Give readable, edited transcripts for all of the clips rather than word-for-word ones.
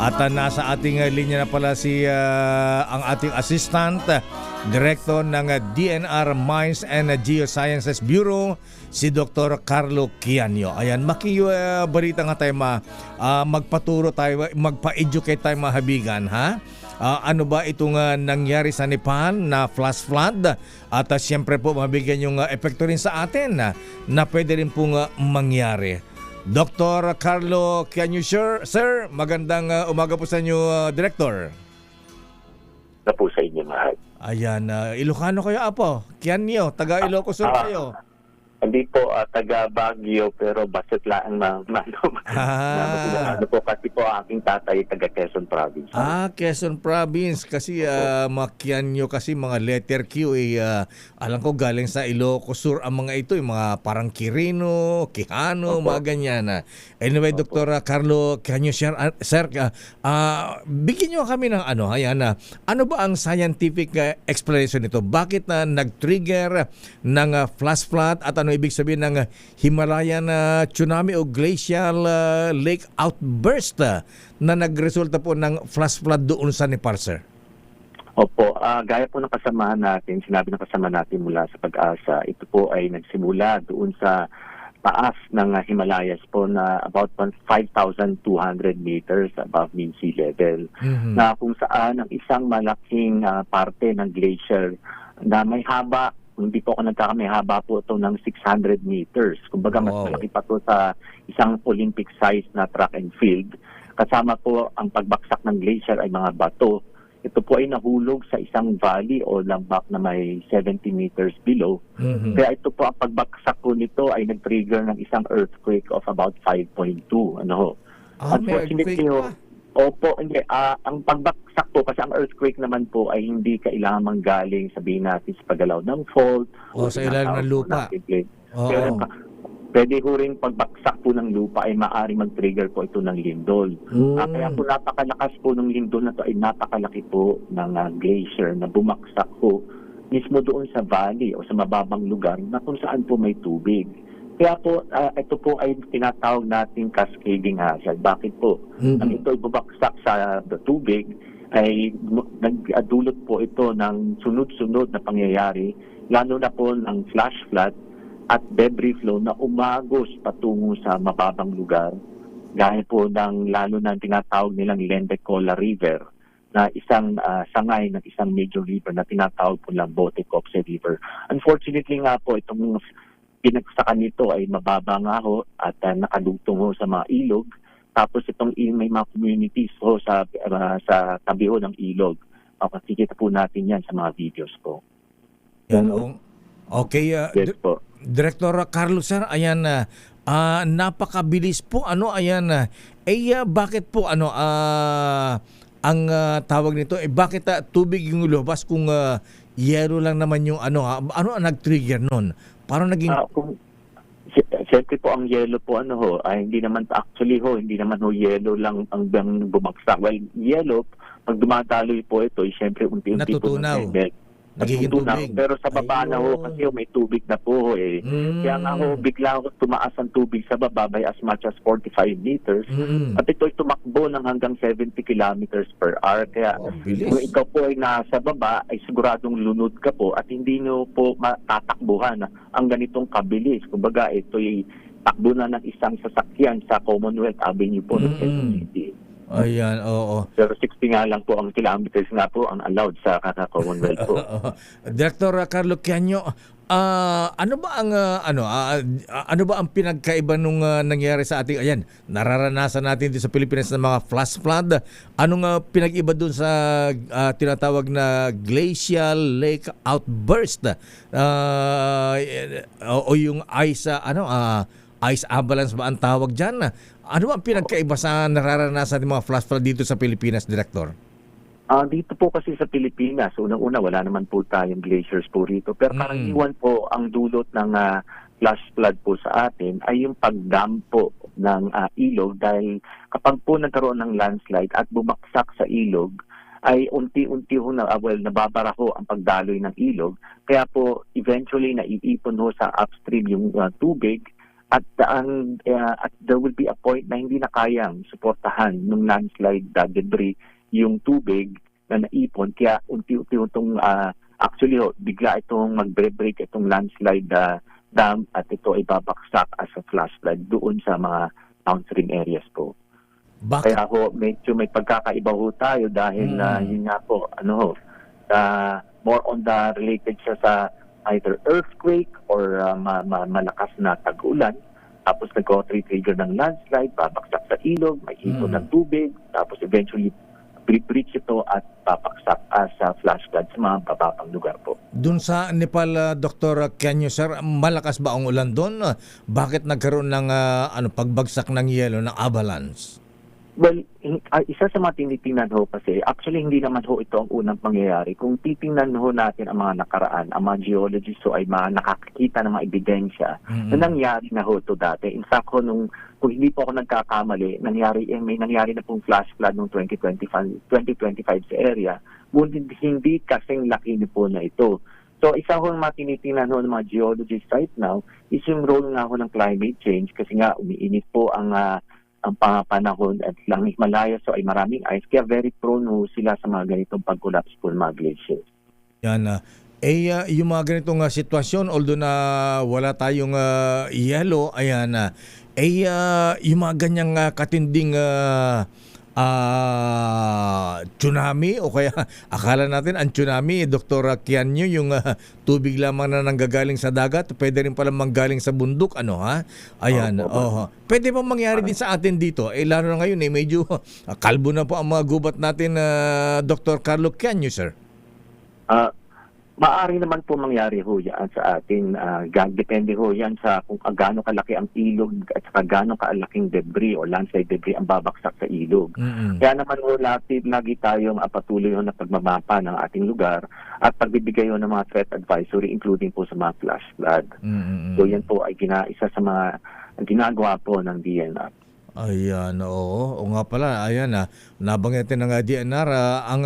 At nasa ating linya na pala ang ating assistant director ng DNR Mines and Geosciences Bureau, si Dr. Carlo Quianyo. Ayan, balita nga tayo magpaturo tayo, magpa-educate tayo mga habigan, ha? Ano ba itong nangyari sa Nepal na flash flood? At siyempre po mabigyan yung epekto rin sa atin na pwede rin pong mangyari. Dr. Carlo Quianyo, sir, magandang umaga po sa inyo, Director. Na po sa inyo, mahal. Ayan, Ilocano kayo, Apo? Quianyo, taga Ilocos Sur kayo. Hindi po taga Baguio, pero basit lang ano po kasi po aking tatay taga Quezon Province. Quezon Province kasi Quianyo kasi mga letter Q alam ko galing sa Ilocos Sur ang mga ito, yung mga parang Quirino, Quijano, mga ganyan. Anyway, Dr. Carlo Quianyo, sir, bigyan niyo kami ng ano ba ang scientific explanation nito? Bakit nag-trigger ng flash flood at ano ibig sabihin ng Himalayan tsunami o glacial lake outburst na nagresulta po ng flash flood doon sa Nepal, sir? Opo, gaya po ng kasamahan natin, sinabi ng kasama natin mula sa Pag-asa, ito po ay nagsimula doon sa taas ng Himalayas po na about 5,200 meters above mean sea level. Na kung saan ang isang malaking parte ng glacier na may haba, hindi po ako may haba po ito ng 600 meters. Kumbaga mas malaki pa ito sa isang Olympic size na track and field. Kasama po ang pagbaksak ng glacier ay mga bato. Ito po ay nahulog sa isang valley o lambak na may 70 meters below. Kaya ito po ang pagbaksak po nito ay nag-trigger ng isang earthquake of about 5.2. Unfortunately, opo, hindi. Ang pagbaksak po, kasi ang earthquake naman po ay hindi kailangan manggaling, sabihin natin, sa paggalaw ng fault. O sa ilalim ng lupa. Pero pwede ho rin pagbaksak po ng lupa ay maaari mag-trigger po ito ng lindol. Kaya po napakalakas po ng lindol na ito ay napakalaki po ng glacier na bumaksak po mismo doon sa valley o sa mababang lugar na kung saan po may tubig. Kaya po, ito po ay tinatawag nating cascading hazard. Bakit po? Ang ito ay bubaksak sa tubig ay nagdulot po ito ng sunod-sunod na pangyayari, lalo na po ng flash flood at debris flow na umagos patungo sa mababang lugar. Gaya po ng lalo na tinatawag nilang Lendecola River na isang sangay ng isang major river na tinatawag po lang Bote-Copse River. Unfortunately nga po, itong pinagsakan nito ay mababa nga ho at nakadugtong ho sa mga ilog. Tapos itong may mga communities ho sa tabi ho ng ilog. Makikita po natin yan sa mga videos po. Okay, yes po. Director Carlos, sir, ayan, napakabilis po, bakit po, ang tawag nito, bakit tubig yung lumabas kung yelo lang naman yung ano ang nag-trigger nun? Parang naging... Siyempre po ang yelo po hindi naman yelo lang ang bumagsak. Well, yelo, pag dumadaloy po ito, siyempre unti-unti natutunaw. Po nagiging tubig. Pero sa baba na kasi may tubig na po Kaya nga bigla tumaas ang tubig sa baba by as much as 45 meters. At ito ay tumakbo ng hanggang 70 kilometers per hour. Kaya kung ikaw po ay nasa baba, ay siguradong lunod ka po at hindi nyo po matatakbuhan ang ganitong kabilis. Kumbaga, ito ay takbo na ng isang sasakyan sa Commonwealth Avenue po ng Quezon City. Ayan, oo. Pero 60 nga lang po ang kilometers nga po ang allowed sa Commonwealth po. Director Carlo Quianyo, ano ba ang pinagkaiba nung nangyari sa ating nararanasan natin dito sa Pilipinas ng mga flash flood? Anong pinag-iba dun sa tinatawag na glacial lake outburst? O yung ice avalanche ba ang tawag diyan? Ano ang pinagkaiba sa nararanasan ng mga flash flood dito sa Pilipinas, Director? Dito po kasi sa Pilipinas, unang-una wala naman po tayong glaciers po rito. Pero karaniwan po ang dulot ng flash flood po sa atin ay yung pagdam po ng ilog dahil kapag po nagkaroon ng landslide at bumaksak sa ilog, ay unti-unti nababara ho ang pagdaloy ng ilog. Kaya po eventually naiipon ho sa upstream yung tubig at there will be a point na hindi na kayang suportahan ng landslide debris yung tubig na naipon. Kaya unti-unti itong actually bigla itong magbre-break itong landslide dam at ito ay babaksak as a flash flood doon sa mga downstream areas po. Bakit? Kaya medyo may pagkakaiba ho tayo dahil yun nga po, more on the related siya sa either earthquake or malakas na tag-ulan. Tapos nag-trigger ng landslide, babaksak sa ilog, may ipon ng tubig, tapos eventually breach ito at babaksak sa flash flood sa mga bababang lugar po. Doon sa Nepal, Dr. Kianyo, sir, malakas ba ang ulan doon? Bakit nagkaroon ng pagbagsak ng yelo, ng avalanche? Well, isa sa mga tinitingnan ho kasi, actually hindi naman ho ito ang unang pangyayari. Kung titingnan ho natin ang mga nakaraan, ang mga geologists ho ay nakakita ng mga ebidensya na nangyari na ho ito dati. In fact ho, kung hindi po ako nagkakamali, may nangyari na pong flash flood noong 2025 sa area, ngunit hindi kasing laki po na ito. So isa ho ang mga tinitingnan ho ng mga geologists right now is yung role nga ho ng climate change kasi nga umiinit po ang panahon at langit Himalaya, so ay maraming ice, kaya very prone ho sila sa mga ganitong pag-collapse po ng mga glaciers. Yan, yung mga ganitong sitwasyon, although na wala tayong yelo, ayan, yung mga ganyang katinding tsunami o kaya akala natin ang tsunami, Dr. Kianyo, yung tubig lamang na nanggagaling sa dagat, pwede rin pala manggaling sa bundok, ayan. Pwede ba mangyari din sa atin dito? Lalo na ngayon, medyo kalbo na po ang mga gubat natin, Dr. Carlo Kianyo, sir. Maaari naman po mangyari ho yan sa atin. Depende ho yan sa kung gaano kalaki ang ilog at saka gaano kalaking debris o landslide debris ang babaksak sa ilog. Kaya naman ho lagi tayong patuloy na pagmamapa ng ating lugar at pagbibigay ho ng mga threat advisory including po sa mga flash flood. So yan po ay isa sa mga ginagawa po ng DNR. Ayan, oo. O nga pala, ayan nabanggitin ng DNR, ang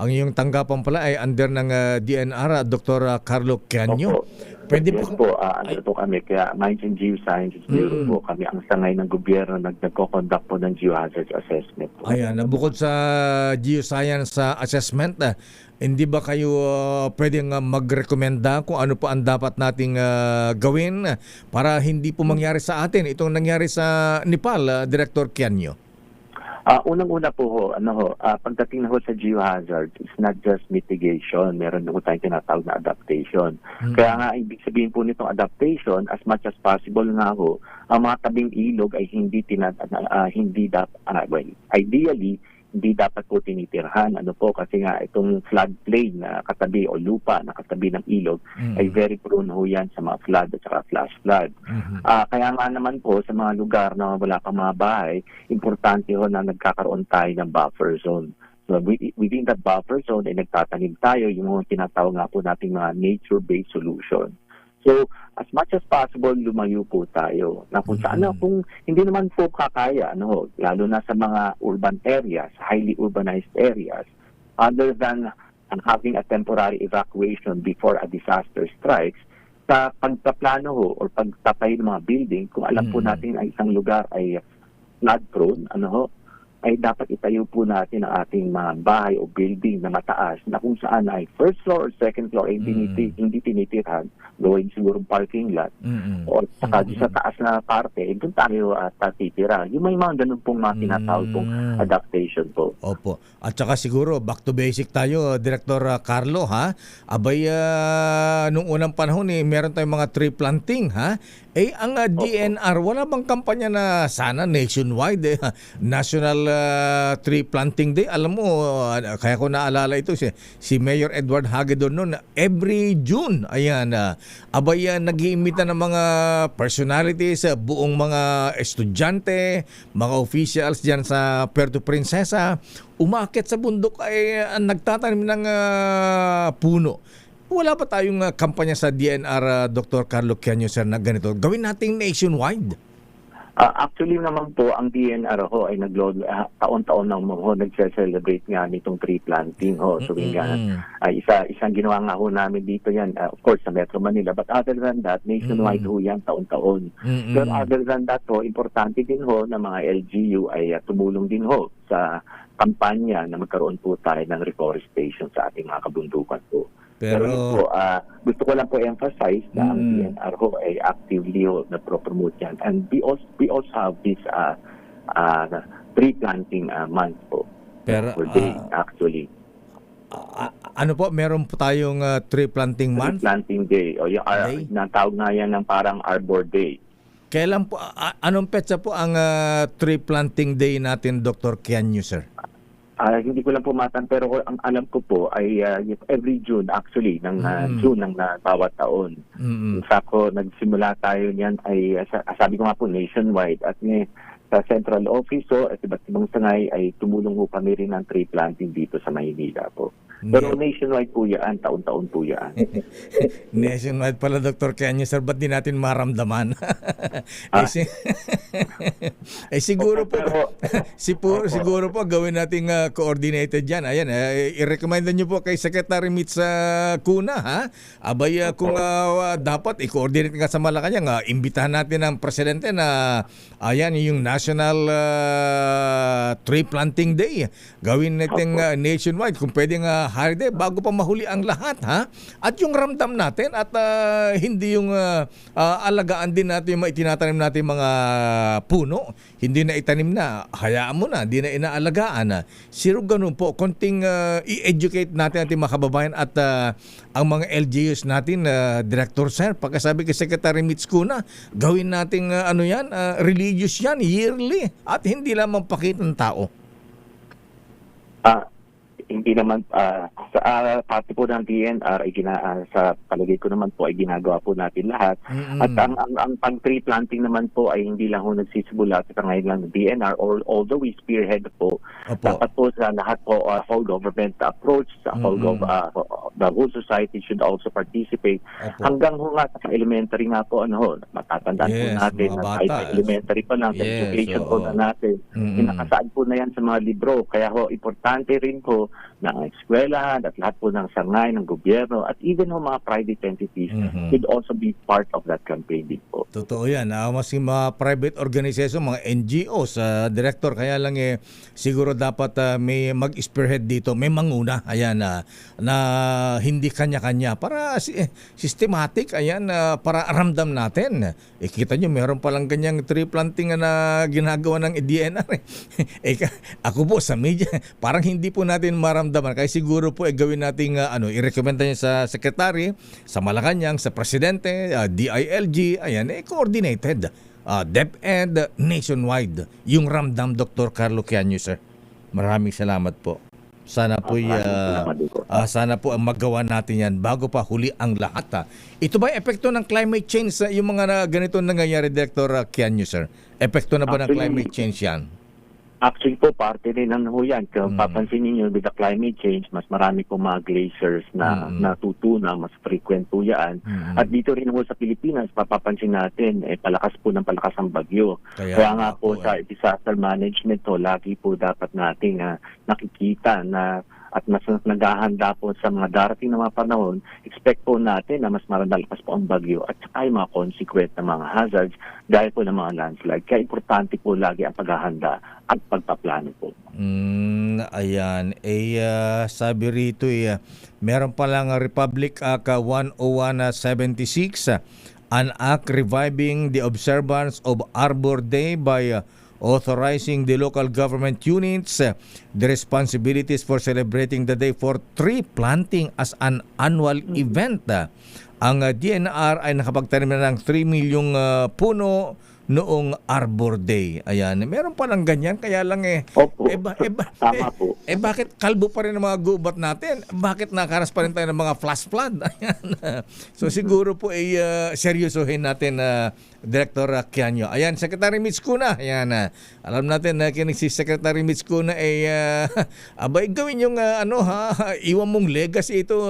iyong tanggapan pala ay under ng DNR, Dr. Carlo Kianyo. Pwede yes po, under po kami. Kaya Mines and Geosciences Bureau po kami ang sangay ng gobyerno nagko-conduct po ng geohazard assessment po. Ayan, bukod sa geoscience assessment, hindi ba kayo pwedeng magrekomenda kung ano pa ang dapat nating gawin para hindi po mangyari sa atin itong nangyari sa Nepal, Director Kianyo? Unang-una po pagdating na ho sa geohazard, it's not just mitigation. Meron na ho tayong tinatawag na adaptation. Kaya nga, ibig sabihin po nitong adaptation, as much as possible nga ho, ang mga tabing ilog ay ideally, hindi dapat po tinitirhan. Kasi nga itong floodplain na katabi o lupa na katabi ng ilog ay very prone ho yan sa mga flood at saka flash flood. Kaya nga naman po sa mga lugar na wala pang mga bahay, importante ho na nagkakaroon tayo ng buffer zone. So within that buffer zone ay nagtatanim tayo yung mga tinatawag nga po nating mga nature-based solution. So, as much as possible, lumayo po tayo. Na kung saan kung hindi naman po kakaya, lalo na sa mga urban areas, highly urbanized areas, other than having a temporary evacuation before a disaster strikes, sa pagpaplano ho or pagtapay ng mga building, kung alam po natin na isang lugar ay flood-prone, ay dapat itayo po natin ang ating mga bahay o building na mataas na kung saan ay first floor or second floor ay hindi tinitirhan, gawin siguro parking lot o saka sa taas na parte, doon tayo tatitira. Yung may mga ganun pong mga tinatawag pong adaptation po. Opo. At saka siguro, back to basic tayo, Director Carlo, Abay, nung unang panahon, meron tayong mga tree planting, ang DNR, wala bang kampanya na sana nationwide, National Tree Planting Day? Alam mo, kaya ko naalala ito, si Mayor Edward Hagedorn noon, every June, abay, nag-iimbita ng mga personalities, buong mga estudyante, mga officials dyan sa Puerto Princesa, umakyat sa bundok ay nagtatanim ng puno. Wala ba tayong kampanya sa DNR, Dr. Carlo Kianyo, sir, na ganito? Gawin nating nationwide. Actually naman po, ang DNR ho ay taon-taon na ho nagse-celebrate nga nitong tree planting ho. So, isang ginawa nga ho namin dito yan, of course, sa Metro Manila. But other than that, nationwide ho yan taon-taon. Pero other than that ho, importante din ho na mga LGU ay tumulong din ho sa kampanya na magkaroon po tayo ng reforestation sa ating mga kabundukan po. Pero po, gusto ko lang po emphasize na ang DNR ho ay actively ho na promote yan. And we also have this tree planting month po. Pero, for day, actually. Ano po, meron po tayong tree planting month? Tree planting day. O yung natawag nga yan ng parang Arbor Day. Kailan po, anong petsa po ang tree planting day natin, Dr. Kianyo, sir? Hindi ko lang po pero ang alam ko po ay every June actually, ng June ng bawat taon. In fact, nagsimula tayo niyan ay, sabi ko nga po, nationwide. At sa central office at iba't ibang sangay ay tumulong po kami rin ng tree planting dito sa Maynila po. Pero nationwide po yan, taon-taon po yan. Nationwide pala, Dr. Kianyo, sir, ba't di natin maramdaman? Siguro po, siguro po gawin nating coordinated yan. Ayan, i-recommend nyo po kay Secretary Mitch Cuna, ha? Abay, kung dapat i-coordinate nga sa Malacanang, imbitahan natin ang presidente na ayan, yung National Tree Planting Day. Gawin natin nationwide kung pwedeng holiday bago pa mahuli ang lahat, ha? At yung ramdam natin at hindi yung alagaan din natin yung itinatanim natin mga puno, hindi na itanim na, hayaan mo na, hindi na inaalagaan. Siro ganun po, konting i-educate natin ating mga kababayan at ang mga LGUs natin, Director Sir, pagkasabi kay Secretary Mitch Cuna, gawin nating religious yan, yearly, at hindi lamang pakitang tao. Hindi naman pati po ng DNR ay sa palagay ko naman po ay ginagawa po natin lahat. At ang pag-tree planting naman po ay hindi lang ho nagsisimula sa ngayon lang ng DNR, although we spearhead po. Dapat po sa lahat po whole government approach, sa the whole society should also participate. Hanggang ho nga sa elementary nga po, matatandaan po natin na kahit elementary pa lang, sa education po na natin, inakasaad po na yan sa mga libro. Kaya ho, importante rin po ng eskwelahan at lahat po ng sangay ng gobyerno at even ng mga private entities should also be part of that campaign din po. Totoo yan. Mas yung mga private organization, mga NGOs, director, kaya lang siguro dapat may mag-spearhead dito, may manguna, ayan, na hindi kanya-kanya para systematic, ayan, para ramdam natin. Kita nyo, meron palang ganyang tree planting na ginagawa ng DNR. Ako po sa media, parang hindi po natin maramdaman. Kaya siguro po gawin nating i-recommend niya sa secretary, sa Malacanang, sa presidente, DILG, ayan, coordinated. DepEd, nationwide. Yung ramdam, Dr. Carlo Kianyo, sir. Maraming salamat po. Sana po sana po ang magawa natin yan bago pa huli ang lahat. Ito ba epekto ng climate change yung mga ganito nangyayari, Dr. Kianyo, sir? Epekto na ba ng climate change yan? Actually po, parte rin ng yan. Kung papansin niyo with the climate change, mas marami po mga glaciers na natutuna, mas frequent po yan. At dito rin po sa Pilipinas, papapansin natin, palakas po ng palakas ang bagyo. Kaya nga po sa disaster management, lagi po dapat nating nakikita na at mas naghahanda po sa mga darating na mga panahon, expect po natin na mas maralakas po ang bagyo at saka yung mga consequent na mga hazards dahil po ng mga landslide. Kaya importante po lagi ang paghahanda at pagpaplano po. Ayan. Sabi rito, meron palang Republic Act 10176, an act reviving the observance of Arbor Day by authorizing the local government units the responsibilities for celebrating the day for tree planting as an annual event. Ang DNR ay nakapagtanim na ng 3 milyong puno noong Arbor Day. Ayan, meron pa lang ganyan, kaya lang Tama po. Bakit kalbo pa rin ang mga gubat natin? Bakit nakaras pa rin tayo ng mga flash flood? Ayan. So siguro po seryosohin natin Director Quianyo. Ayan, Secretary Mitch Cuna. Ayan, alam natin na kinig si Secretary Mitch Cuna ay abay gawin yung iwan mong legacy ito,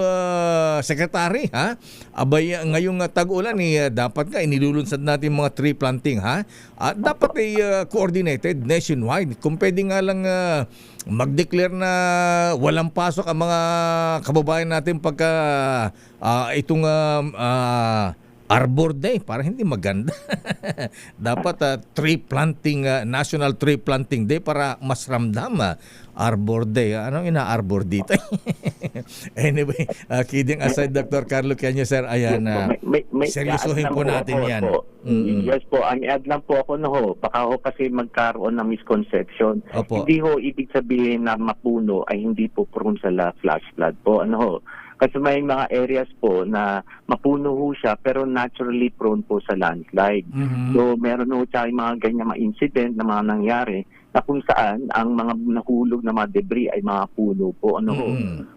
Secretary, ha? Abay ngayong tag-ulan dapat nga inilulunsad natin mga tree planting, ha? Dapat ay coordinated nationwide. Kung pwede nga lang mag-declare na walang pasok ang mga kababayan natin pagka itong Arbor Day, para hindi maganda. Dapat tree planting, National Tree Planting Day para mas ramdam Arbor Day. Anong ina-arbor dito? Anyway, kidding aside, Dr. Carlo Quianyo, sir, ayan, seryosohin po natin yan. Yes po, add lang po ako baka kasi magkaroon ng misconception. Opo. Hindi ibig sabihin na mapuno ay hindi po prone sa flash flood po. Kasi may mga areas po na mapuno siya pero naturally prone po sa landslide. So meron tayo mga ganyan mga incident na mga nangyari na kung saan ang mga nahulog na mga debris ay mga puno po.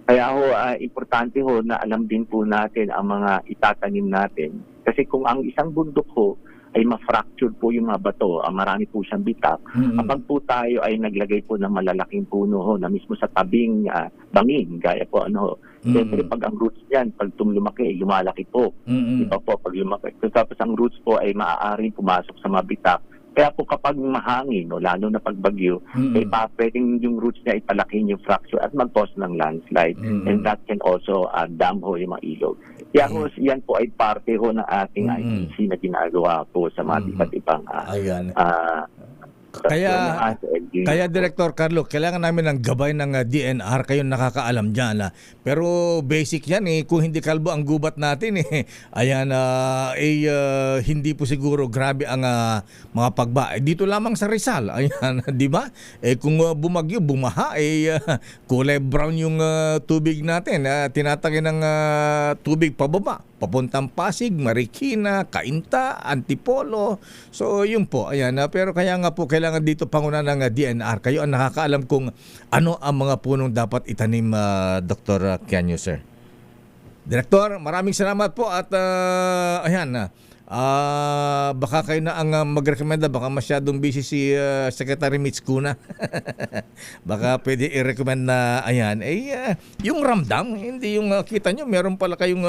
Kaya importante na alam din po natin ang mga itatanim natin. Kasi kung ang isang bundok ay ma-fracture po yung mga bato, marami po siyang bitak. Kapag po tayo ay naglagay po ng malalaking puno na mismo sa tabing bangin, gaya po siyempre pag ang roots niyan, pag lumaki, lumalaki po. Diba po, pag lumaki. So, tapos ang roots po ay maaaring pumasok sa mga bitak. Kaya po kapag mahangin, lalo na pag bagyo, pwedeng yung roots niya ipalakin yung fracture at mag-cause ng landslide. And that can also dam yung mga ilog. Kaya yan po ay parte ng ating IEC na ginagawa po sa mga iba't ibang Kaya Director Carlo, kailangan namin ng gabay ng DNR, kayo nakakaalam dyan. Pero basic yan kung hindi kalbo ang gubat natin ayan, hindi po siguro grabe ang mga pagba. Dito lamang sa Rizal, ayan, di ba? Kung bumagyo, bumaha, kulay brown yung tubig natin. Tinatagin ng tubig pababa, papuntang Pasig, Marikina, Cainta, Antipolo. So yun po, ayan. Pero kaya nga po, kailangan dito panguna ng DNR. Kayo ang nakakaalam kung ano ang mga punong dapat itanim, Dr. Quianyo, sir. Director, maraming salamat po at ayan, baka kayo na ang magrekomenda, baka masyadong busy si Secretary Mitch Cuna. Baka pwede i-recommend na ayan, yung ramdam, hindi yung kita nyo, meron pala kayong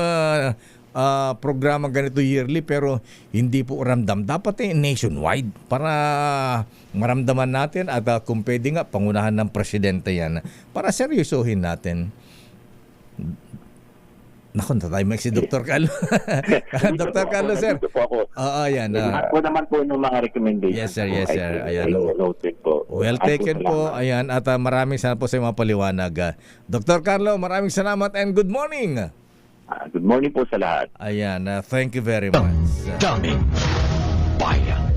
programa ganito yearly pero hindi po ramdam. Dapat nationwide para maramdaman natin at kung pwede nga pangunahan ng presidente yan para seryosohin natin. Naku, tayo si Dr. Carlo. Dr. Carlo, sir. Yan. Ako naman po ng mga recommendations. Yes, sir. Ayan. Well taken po. Ayan. At maraming salamat po sa mga paliwanag. Dr. Carlo, maraming salamat and good morning. Good morning po sa lahat. Ayan. Thank you very much. Daming bayan.